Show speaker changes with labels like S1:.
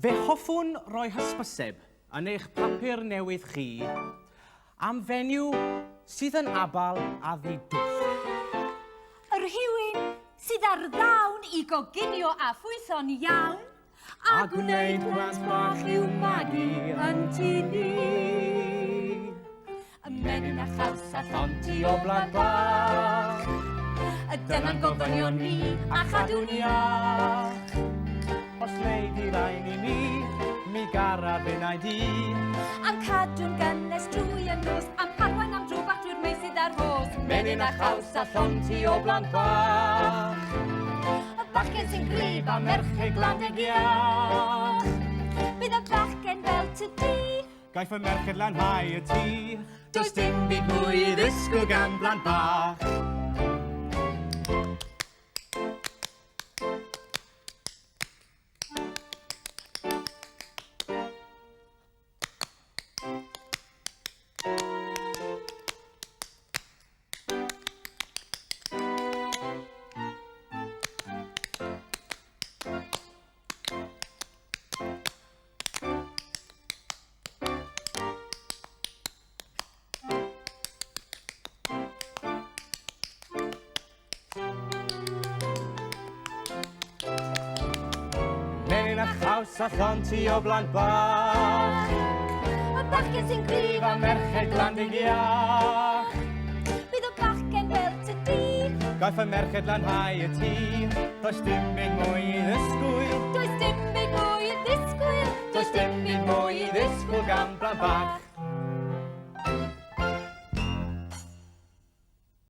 S1: Fe hoffwn roi hysbyseb yn eich papur newydd chi am fenyw sydd yn abal a ddidwll.
S2: Yr rhywun sydd ar ddawn I goginio a phwyso'n iawn a gwneud plant bach i'w magu yn tŷ ni. Y menyn a chaws a thonti o blant bach, dyna'n gofynion ni a chadw'n iach.
S1: Os leid I rain I mi gara fynnau di.
S2: Am cadw'n gynnes drwy y nos, am harwain am drwg ac drwy'r meisydd ar hos. Menyn a chaws a thonti o blant bach, y bachgen sy'n grif a merched glandeg iach. Bydd y bachgen fel tydi,
S1: Gaiff y merched lanhau y tŷ.
S2: does dim byd mwy I ddisgwyl gan blant bach.
S1: Menyn a chaws a thonti o blant bach,
S2: Y bachgen sy'n grif a
S1: merched glandig iach.
S2: bydd y bachgen fel tydi,
S1: Gaiff y merched lanhau y tŷ. Does dim byd mwy I ddisgwyl.
S2: does dim byd mwy I ddisgwyl,
S1: Does dim byd mwy I ddisgwyl gan blant bach.